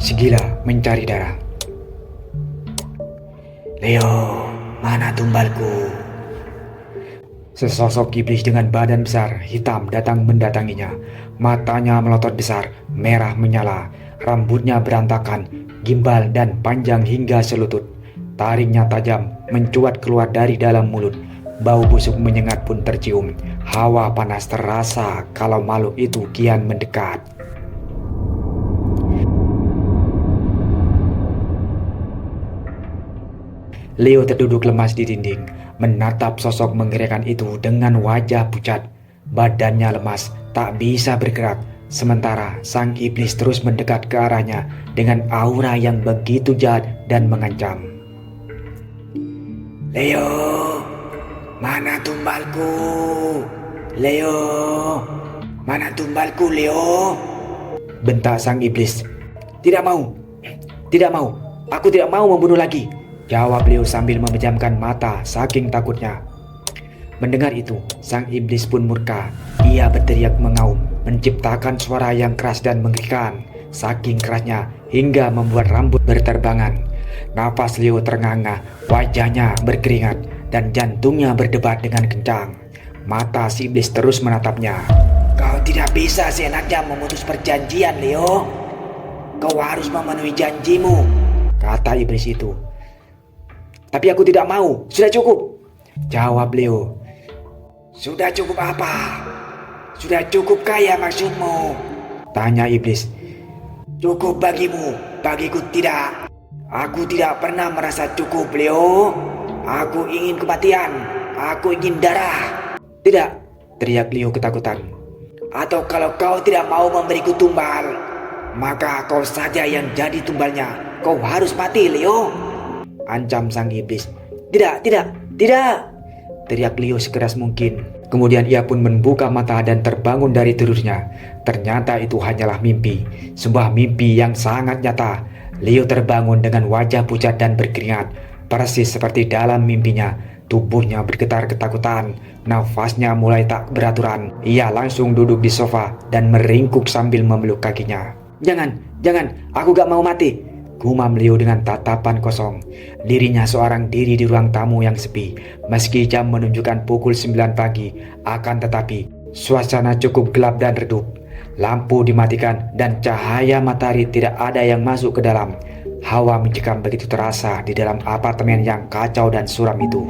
si gila mencari darah. Leo, mana tumbalku? Sesosok iblis dengan badan besar hitam datang mendatanginya. Matanya melotot besar, merah menyala, rambutnya berantakan, gimbal dan panjang hingga selutut. Taringnya tajam, mencuat keluar dari dalam mulut. Bau busuk menyengat pun tercium. Hawa panas terasa kalau makhluk itu kian mendekat. Leo terduduk lemas di dinding, menatap sosok mengerikan itu dengan wajah pucat. Badannya lemas, tak bisa bergerak. Sementara sang iblis terus mendekat ke arahnya dengan aura yang begitu jahat dan mengancam. Leo, mana tumbalku? Leo, mana tumbalku, Leo? Bentak sang iblis. Tidak mau, aku tidak mau membunuh lagi, jawab Leo sambil memejamkan mata saking takutnya. Mendengar itu, sang iblis pun murka. Ia berteriak mengaum, menciptakan suara yang keras dan mengerikan. Saking kerasnya hingga membuat rambut berterbangan. Nafas Leo ternganga, wajahnya berkeringat, dan jantungnya berdebar dengan kencang. Mata si iblis terus menatapnya. Kau tidak bisa seenaknya memutus perjanjian, Leo. Kau harus memenuhi janjimu, kata iblis itu. Tapi aku tidak mau, sudah cukup, jawab Leo. Sudah cukup apa? Sudah cukup kaya maksudmu? Tanya iblis. Cukup bagimu, bagiku tidak. Aku tidak pernah merasa cukup, Leo. Aku ingin kematian, aku ingin darah. Tidak, teriak Leo ketakutan. Atau kalau kau tidak mau memberiku tumbal, maka kau saja yang jadi tumbalnya. Kau harus mati, Leo, ancam sang iblis. Tidak, teriak Leo sekeras mungkin. Kemudian ia pun membuka mata dan terbangun dari tidurnya. Ternyata itu hanyalah mimpi, sebuah mimpi yang sangat nyata. Leo terbangun dengan wajah pucat dan berkeringat, persis seperti dalam mimpinya. Tubuhnya bergetar ketakutan, nafasnya mulai tak beraturan. Ia langsung duduk di sofa dan meringkuk sambil memeluk kakinya. Jangan, aku gak mau mati, gumam Leo dengan tatapan kosong. Dirinya seorang diri di ruang tamu yang sepi. Meski jam menunjukkan pukul 9 pagi, akan tetapi suasana cukup gelap dan redup. Lampu dimatikan dan cahaya matahari tidak ada yang masuk ke dalam. Hawa mencekam begitu terasa di dalam apartemen yang kacau dan suram itu.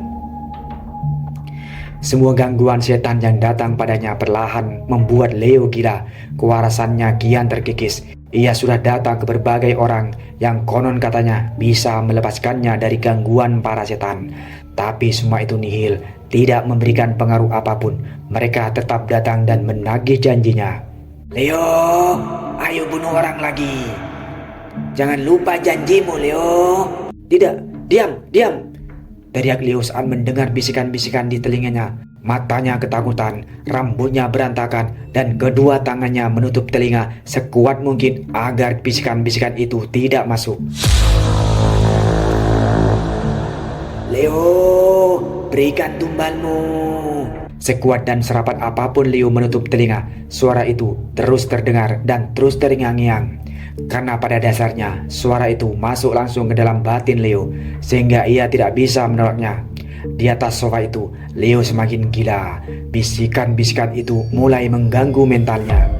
Semua gangguan setan yang datang padanya perlahan membuat Leo gila. Kewarasannya kian terkikis. Ia sudah datang ke berbagai orang yang konon katanya bisa melepaskannya dari gangguan para setan. Tapi semua itu nihil, tidak memberikan pengaruh apapun. Mereka tetap datang dan menagih janjinya. Leo, ayo bunuh orang lagi. Jangan lupa janjimu, Leo. Tidak, diam, teriak Leo saat mendengar bisikan-bisikan di telinganya. Matanya ketakutan, rambutnya berantakan, dan kedua tangannya menutup telinga sekuat mungkin agar bisikan-bisikan itu tidak masuk. Leo, berikan tumbalmu. Sekuat dan serapat apapun Leo menutup telinga, suara itu terus terdengar dan terus terngiang-ngiang. Karena pada dasarnya suara itu masuk langsung ke dalam batin Leo, sehingga ia tidak bisa menolaknya. Di atas sofa itu, Leo semakin gila. Bisikan-bisikan itu mulai mengganggu mentalnya.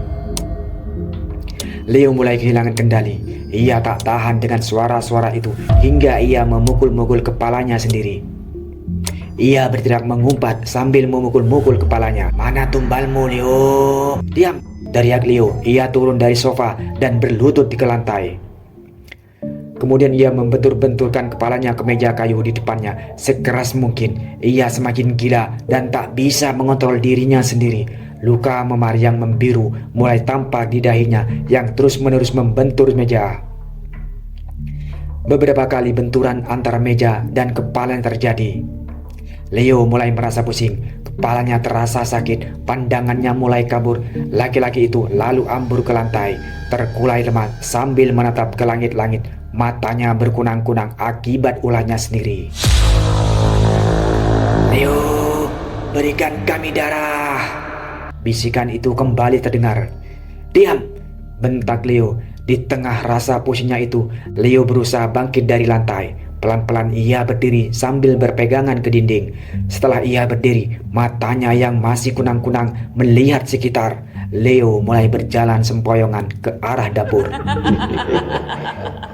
Leo mulai kehilangan kendali. Ia tak tahan dengan suara-suara itu hingga ia memukul-mukul kepalanya sendiri. Ia berteriak mengumpat sambil memukul-mukul kepalanya. Mana tumbalmu, Leo? Diam, teriak Leo. Ia turun dari sofa dan berlutut di lantai. Kemudian ia membentur-benturkan kepalanya ke meja kayu di depannya sekeras mungkin. Ia semakin gila dan tak bisa mengontrol dirinya sendiri. Luka memar yang membiru mulai tampak di dahinya yang terus-menerus membentur meja. Beberapa kali benturan antara meja dan kepala yang terjadi. Leo mulai merasa pusing, kepalanya terasa sakit, pandangannya mulai kabur. Laki-laki itu lalu ambur ke lantai, terkulai lemah sambil menatap ke langit-langit. Matanya berkunang-kunang akibat ulahnya sendiri. Leo, berikan kami darah. Bisikan itu kembali terdengar. Diam, bentak Leo. Di tengah rasa pusingnya itu, Leo berusaha bangkit dari lantai. Pelan-pelan ia berdiri sambil berpegangan ke dinding. Setelah ia berdiri, matanya yang masih kunang-kunang melihat sekitar. Leo mulai berjalan sempoyongan ke arah dapur.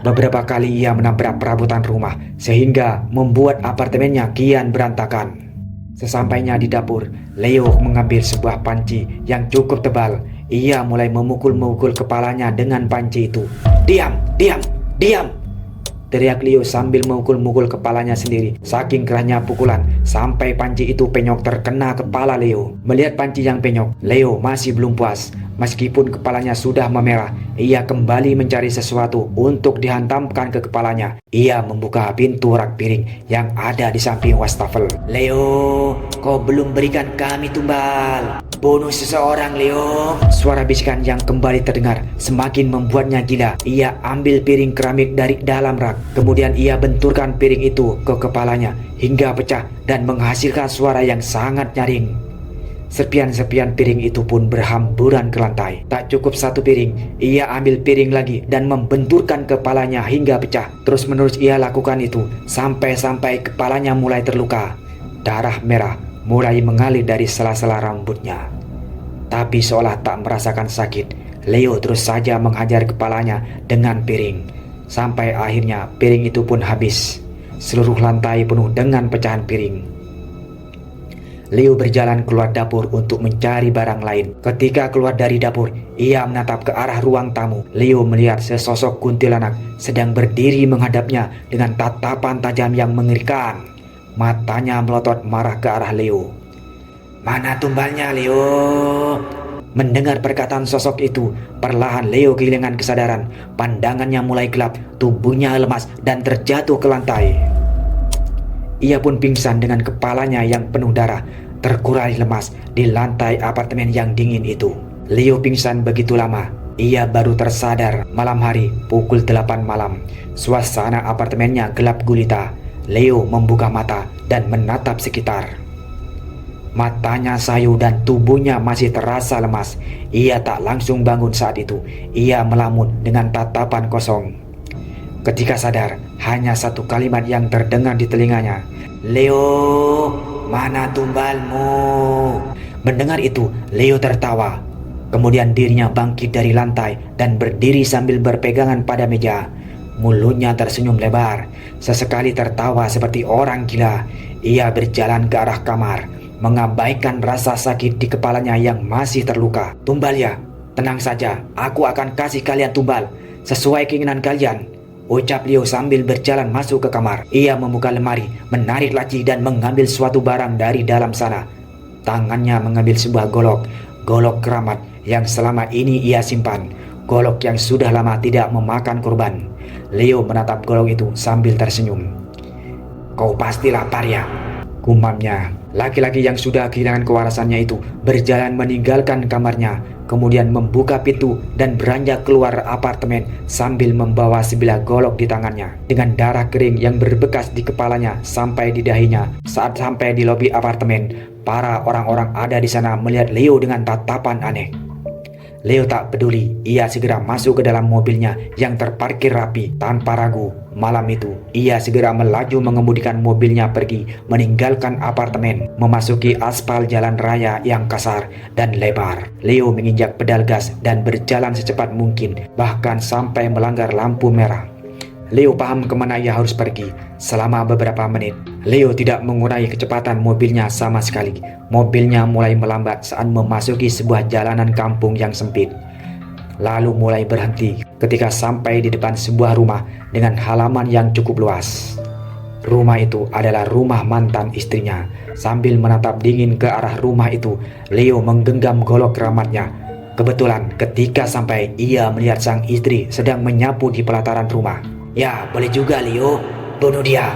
Beberapa kali ia menabrak perabotan rumah sehingga membuat apartemennya kian berantakan. Sesampainya di dapur, Leo mengambil sebuah panci yang cukup tebal. Ia mulai memukul-mukul kepalanya dengan panci itu. "Diam, diam, diam!" teriak Leo sambil memukul-mukul kepalanya sendiri. Saking kerasnya pukulan, sampai panci itu penyok terkena kepala Leo. Melihat panci yang penyok, Leo masih belum puas. Meskipun kepalanya sudah memerah, ia kembali mencari sesuatu untuk dihantamkan ke kepalanya. Ia membuka pintu rak piring yang ada di samping wastafel. "Leo, kau belum berikan kami tumbal. Bunuh seseorang, Leo!" Suara bisikan yang kembali terdengar semakin membuatnya gila. Ia ambil piring keramik dari dalam rak. Kemudian ia benturkan piring itu ke kepalanya hingga pecah dan menghasilkan suara yang sangat nyaring. Serpian-serpian piring itu pun berhamburan ke lantai. Tak cukup satu piring, ia ambil piring lagi dan membenturkan kepalanya hingga pecah. Terus-menerus ia lakukan itu sampai-sampai kepalanya mulai terluka. Darah merah mulai mengalir dari sela-sela rambutnya. Tapi seolah tak merasakan sakit, Leo terus saja menghajar kepalanya dengan piring. Sampai akhirnya piring itu pun habis. Seluruh lantai penuh dengan pecahan piring. Leo berjalan keluar dapur untuk mencari barang lain. Ketika keluar dari dapur, ia menatap ke arah ruang tamu. Leo melihat sesosok kuntilanak sedang berdiri menghadapnya dengan tatapan tajam yang mengerikan. Matanya melotot marah ke arah Leo. "Mana tumbalnya, Leo?" Mendengar perkataan sosok itu, perlahan Leo kehilangan kesadaran. Pandangannya mulai gelap, tubuhnya lemas dan terjatuh ke lantai. Ia pun pingsan dengan kepalanya yang penuh darah, terkurai lemas di lantai apartemen yang dingin itu. Leo pingsan begitu lama, ia baru tersadar malam hari pukul 8 malam. Suasana apartemennya gelap gulita. Leo membuka mata dan menatap sekitar. Matanya sayu dan tubuhnya masih terasa lemas. Ia tak langsung bangun saat itu. Ia melamun dengan tatapan kosong. Ketika sadar, hanya satu kalimat yang terdengar di telinganya. "Leo, mana tumbalmu?" Mendengar itu, Leo tertawa. Kemudian dirinya bangkit dari lantai dan berdiri sambil berpegangan pada meja. Mulutnya tersenyum lebar, sesekali tertawa seperti orang gila. Ia berjalan ke arah kamar, mengabaikan rasa sakit di kepalanya yang masih terluka. "Tumbal ya? Tenang saja, aku akan kasih kalian tumbal sesuai keinginan kalian," ucap Leo sambil berjalan masuk ke kamar. Ia membuka lemari, menarik laci dan mengambil suatu barang dari dalam sana. Tangannya mengambil sebuah golok keramat yang selama ini ia simpan. Golok yang sudah lama tidak memakan korban. Leo menatap golok itu sambil tersenyum. "Kau pasti lapar ya?" gumamnya. Laki-laki yang sudah kehilangan kewarasannya itu berjalan meninggalkan kamarnya, kemudian membuka pintu dan beranjak keluar apartemen sambil membawa sebilah golok di tangannya. Dengan darah kering yang berbekas di kepalanya sampai di dahinya. Saat sampai di lobi apartemen, para orang-orang ada di sana melihat Leo dengan tatapan aneh. Leo tak peduli, ia segera masuk ke dalam mobilnya yang terparkir rapi. Tanpa ragu, malam itu ia segera melaju mengemudikan mobilnya pergi, meninggalkan apartemen, memasuki aspal jalan raya yang kasar dan lebar. Leo menginjak pedal gas dan berjalan secepat mungkin, bahkan sampai melanggar lampu merah. Leo paham kemana ia harus pergi. Selama beberapa menit, Leo tidak mengurangi kecepatan mobilnya sama sekali. Mobilnya mulai melambat saat memasuki sebuah jalanan kampung yang sempit, lalu mulai berhenti ketika sampai di depan sebuah rumah dengan halaman yang cukup luas. Rumah itu adalah rumah mantan istrinya. Sambil menatap dingin ke arah rumah itu, Leo menggenggam golok keramatnya. Kebetulan ketika sampai, ia melihat sang istri sedang menyapu di pelataran rumah. "Ya, boleh juga Leo, bunuh dia."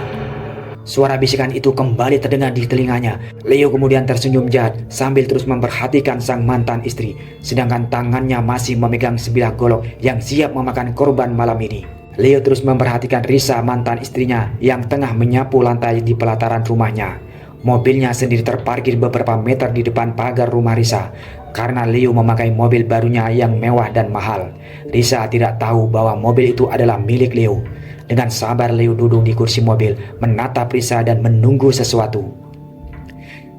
Suara bisikan itu kembali terdengar di telinganya. Leo kemudian tersenyum jahat sambil terus memperhatikan sang mantan istri, sedangkan tangannya masih memegang sebilah golok yang siap memakan korban malam ini. Leo terus memperhatikan Risa, mantan istrinya, yang tengah menyapu lantai di pelataran rumahnya. Mobilnya sendiri terparkir beberapa meter di depan pagar rumah Risa. Karena Leo memakai mobil barunya yang mewah dan mahal, Risa tidak tahu bahwa mobil itu adalah milik Leo. Dengan sabar Leo duduk di kursi mobil, menatap Risa dan menunggu sesuatu.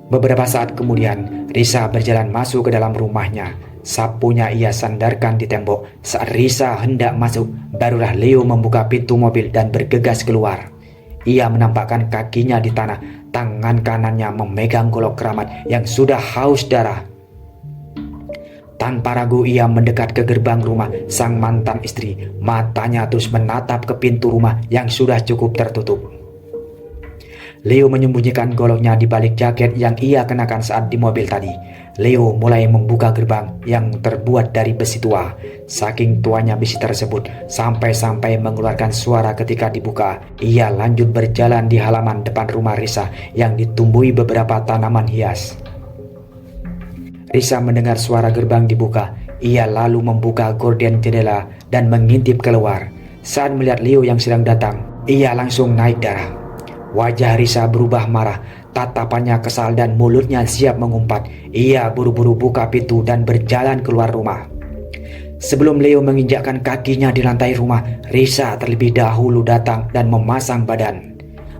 Beberapa saat kemudian, Risa berjalan masuk ke dalam rumahnya. Sapunya ia sandarkan di tembok. Saat Risa hendak masuk, barulah Leo membuka pintu mobil dan bergegas keluar. Ia menampakkan kakinya di tanah, tangan kanannya memegang golok keramat yang sudah haus darah. Tanpa ragu ia mendekat ke gerbang rumah sang mantan istri. Matanya terus menatap ke pintu rumah yang sudah cukup tertutup. Leo menyembunyikan goloknya di balik jaket yang ia kenakan saat di mobil tadi. Leo mulai membuka gerbang yang terbuat dari besi tua. Saking tuanya besi tersebut, sampai-sampai mengeluarkan suara ketika dibuka. Ia lanjut berjalan di halaman depan rumah Risa yang ditumbuhi beberapa tanaman hias. Risa mendengar suara gerbang dibuka. Ia lalu membuka gorden jendela dan mengintip keluar. Saat melihat Leo yang sedang datang, ia langsung naik darah. Wajah Risa berubah marah, tatapannya kesal dan mulutnya siap mengumpat. Ia buru-buru buka pintu dan berjalan keluar rumah. Sebelum Leo menginjakkan kakinya di lantai rumah, Risa terlebih dahulu datang dan memasang badan.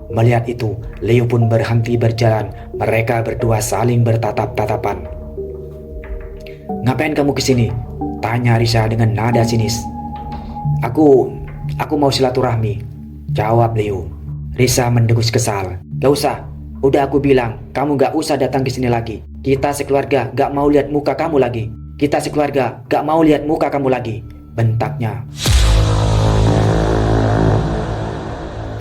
Melihat itu, Leo pun berhenti berjalan. Mereka berdua saling bertatap-tatapan. "Ngapain kamu kesini?" tanya Risa dengan nada sinis. Aku mau silaturahmi," jawab Leo. Risa mendengus kesal. "Gak usah, udah aku bilang, kamu gak usah datang ke sini lagi. Kita sekeluarga gak mau lihat muka kamu lagi. Kita sekeluarga gak mau lihat muka kamu lagi," bentaknya.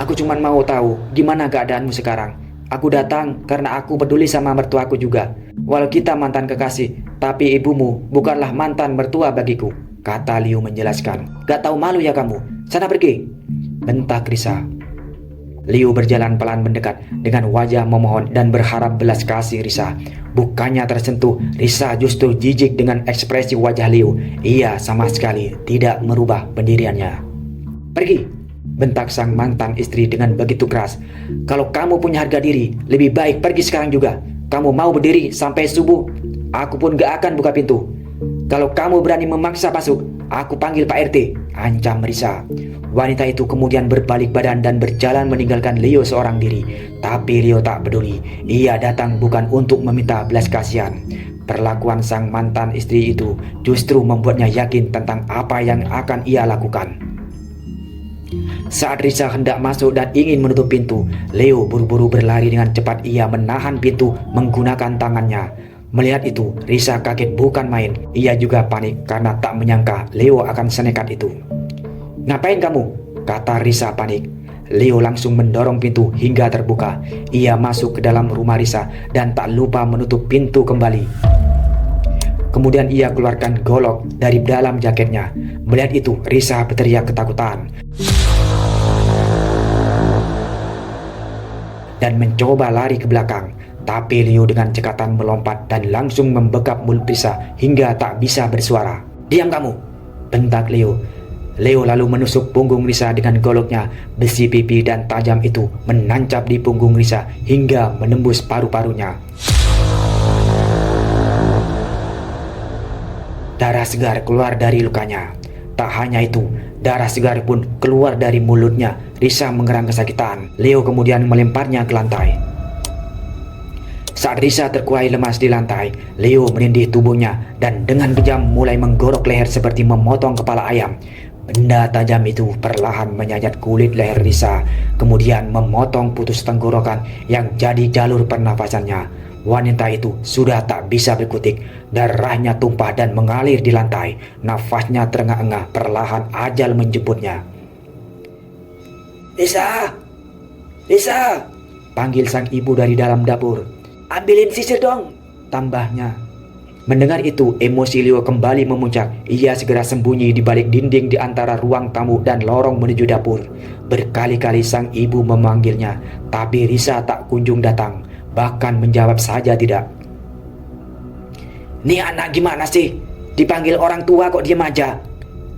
"Aku cuma mau tahu gimana keadaanmu sekarang. Aku datang karena aku peduli sama mertuaku juga. Walau kita mantan kekasih, tapi ibumu bukanlah mantan mertua bagiku," kata Leo menjelaskan. "Gak tahu malu ya kamu? Sana pergi," bentak Risa. Leo berjalan pelan mendekat dengan wajah memohon dan berharap belas kasih Risa. Bukannya tersentuh, Risa justru jijik dengan ekspresi wajah Leo. Ia sama sekali tidak merubah pendiriannya. "Pergi," bentak sang mantan istri dengan begitu keras. "Kalau kamu punya harga diri, lebih baik pergi sekarang juga. Kamu mau berdiri sampai subuh, aku pun gak akan buka pintu. Kalau kamu berani memaksa masuk, aku panggil Pak RT," ancam Risa. Wanita itu kemudian berbalik badan dan berjalan meninggalkan Leo seorang diri. Tapi Leo tak peduli. Ia datang bukan untuk meminta belas kasihan. Perlakuan sang mantan istri itu justru membuatnya yakin tentang apa yang akan ia lakukan. Saat Risa hendak masuk dan ingin menutup pintu, Leo buru-buru berlari dengan cepat. Ia menahan pintu menggunakan tangannya. Melihat itu, Risa kaget bukan main. Ia juga panik karena tak menyangka Leo akan senekat itu. "Ngapain kamu?" kata Risa panik. Leo langsung mendorong pintu hingga terbuka. Ia masuk ke dalam rumah Risa dan tak lupa menutup pintu kembali. Kemudian ia keluarkan golok dari dalam jaketnya. Melihat itu, Risa berteriak ketakutan dan mencoba lari ke belakang. Tapi Leo dengan cekatan melompat dan langsung membekap mulut Risa hingga tak bisa bersuara. "Diam kamu," bentak Leo. Leo lalu menusuk punggung Risa dengan goloknya. Besi pipi dan tajam itu menancap di punggung Risa hingga menembus paru-parunya. Darah segar keluar dari lukanya. Tak hanya itu, darah segar pun keluar dari mulutnya. Risa mengerang kesakitan. Leo kemudian melemparnya ke lantai. Saat Risa terkuai lemas di lantai, Leo merindih tubuhnya dan dengan kejam mulai menggorok leher seperti memotong kepala ayam. Benda tajam itu perlahan menyayat kulit leher Risa, kemudian memotong putus tenggorokan yang jadi jalur pernafasannya. Wanita itu sudah tak bisa berkutik, darahnya tumpah dan mengalir di lantai. Nafasnya terengah-engah, perlahan ajal menjemputnya. "Risa! Risa!" panggil sang ibu dari dalam dapur. "Ambilin sisir dong," tambahnya. Mendengar itu, emosi Leo kembali memuncak. Ia segera sembunyi di balik dinding di antara ruang tamu dan lorong menuju dapur. Berkali-kali sang ibu memanggilnya, tapi Risa tak kunjung datang, bahkan menjawab saja tidak. "Nih anak gimana sih? Dipanggil orang tua kok diem aja?"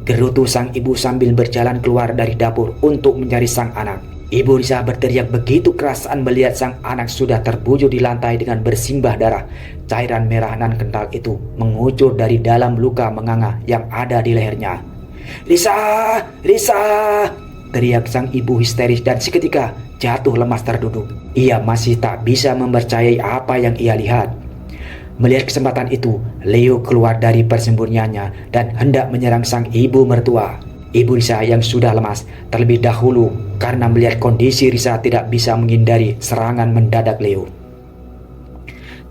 gerutu sang ibu sambil berjalan keluar dari dapur untuk mencari sang anak. Ibu Risa berteriak begitu keras saat melihat sang anak sudah terbujur di lantai dengan bersimbah darah. Cairan merah nan kental itu mengucur dari dalam luka menganga yang ada di lehernya. "Risa! Risa!" teriak sang ibu histeris dan seketika jatuh lemas terduduk. Ia masih tak bisa mempercayai apa yang ia lihat. Melihat kesempatan itu, Leo keluar dari persembunyiannya dan hendak menyerang sang ibu mertua. Ibu Risa yang sudah lemas terlebih dahulu karena melihat kondisi Risa tidak bisa menghindari serangan mendadak Leo.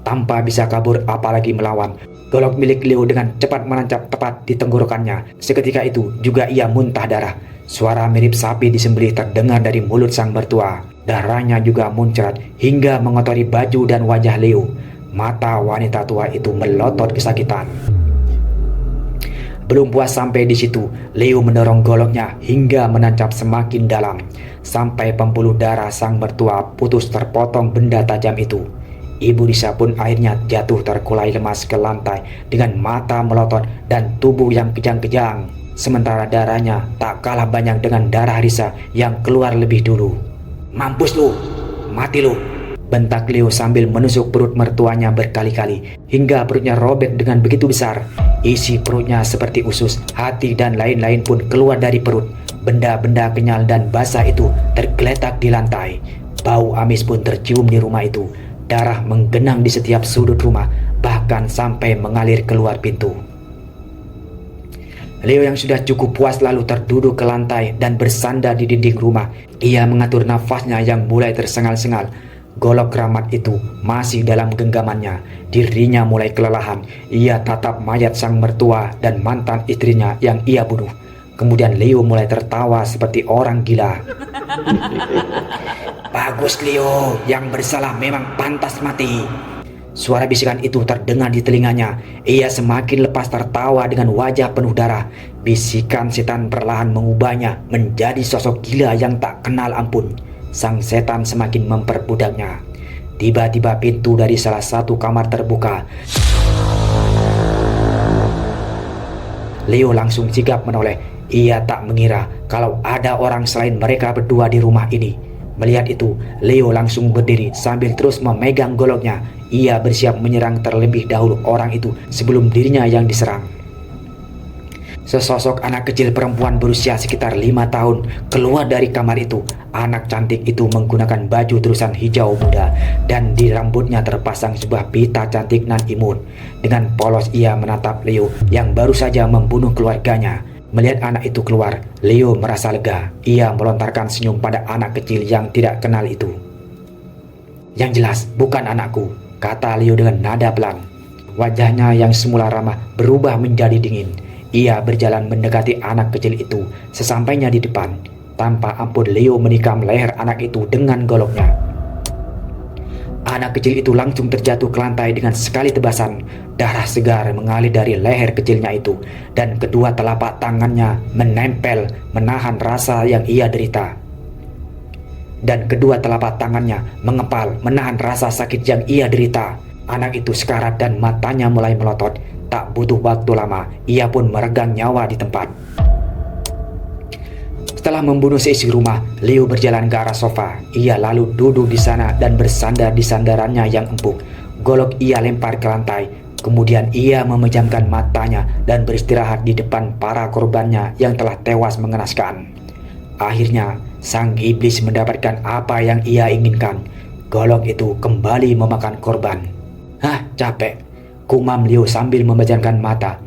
Tanpa bisa kabur apalagi melawan, golok milik Leo dengan cepat menancap tepat di tenggorokannya. Seketika itu juga ia muntah darah. Suara mirip sapi disembelih terdengar dari mulut sang mertua. Darahnya juga muncrat hingga mengotori baju dan wajah Leo. Mata wanita tua itu melotot kesakitan. Belum puas sampai di situ, Leo mendorong goloknya hingga menancap semakin dalam, sampai pembuluh darah sang mertua putus terpotong benda tajam itu. Ibu Risa pun akhirnya jatuh terkulai lemas ke lantai dengan mata melotot dan tubuh yang kejang-kejang. Sementara darahnya tak kalah banyak dengan darah Risa yang keluar lebih dulu. "Mampus lu, mati lu!" bentak Leo sambil menusuk perut mertuanya berkali-kali hingga perutnya robek dengan begitu besar. Isi perutnya seperti usus, hati dan lain-lain pun keluar dari perut. Benda-benda kenyal dan basah itu tergeletak di lantai. Bau amis pun tercium di rumah itu. Darah menggenang di setiap sudut rumah, bahkan sampai mengalir keluar pintu. Leo yang sudah cukup puas lalu terduduk ke lantai dan bersandar di dinding rumah. Ia mengatur nafasnya yang mulai tersengal-sengal. Golok keramat itu masih dalam genggamannya. Dirinya mulai kelelahan. Ia tatap mayat sang mertua dan mantan istrinya yang ia bunuh. Kemudian Leo mulai tertawa seperti orang gila. "Bagus Leo, yang bersalah memang pantas mati." Suara bisikan itu terdengar di telinganya. Ia semakin lepas tertawa dengan wajah penuh darah. Bisikan setan perlahan mengubahnya menjadi sosok gila yang tak kenal ampun. Sang setan semakin memperbudaknya. Tiba-tiba pintu dari salah satu kamar terbuka. Leo langsung sigap menoleh. Ia tak mengira kalau ada orang selain mereka berdua di rumah ini. Melihat itu, Leo langsung berdiri sambil terus memegang goloknya. Ia bersiap menyerang terlebih dahulu orang itu sebelum dirinya yang diserang. Sesosok anak kecil perempuan berusia sekitar 5 tahun keluar dari kamar itu. Anak cantik itu menggunakan baju terusan hijau muda dan di rambutnya terpasang sebuah pita cantik nan imut. Dengan polos ia menatap Leo yang baru saja membunuh keluarganya. Melihat anak itu keluar, Leo merasa lega. Ia melontarkan senyum pada anak kecil yang tidak kenal itu. "Yang jelas bukan anakku," kata Leo dengan nada pelan. Wajahnya yang semula ramah berubah menjadi dingin. Ia berjalan mendekati anak kecil itu. Sesampainya di depan, tanpa ampun Leo menikam leher anak itu dengan goloknya. Anak kecil itu langsung terjatuh ke lantai dengan sekali tebasan. Darah segar mengalir dari leher kecilnya itu dan kedua telapak tangannya menempel menahan rasa yang ia derita. Dan kedua telapak tangannya mengepal menahan rasa sakit yang ia derita. Anak itu sekarat dan matanya mulai melotot. Tak butuh waktu lama, ia pun meregang nyawa di tempat. Setelah membunuh seisi rumah, Leo berjalan ke arah sofa. Ia lalu duduk di sana dan bersandar di sandarannya yang empuk. Golok ia lempar ke lantai. Kemudian ia memejamkan matanya dan beristirahat di depan para korbannya yang telah tewas mengenaskan. Akhirnya, sang iblis mendapatkan apa yang ia inginkan. Golok itu kembali memakan korban. "Hah, capek," kumam Leo sambil memejamkan mata.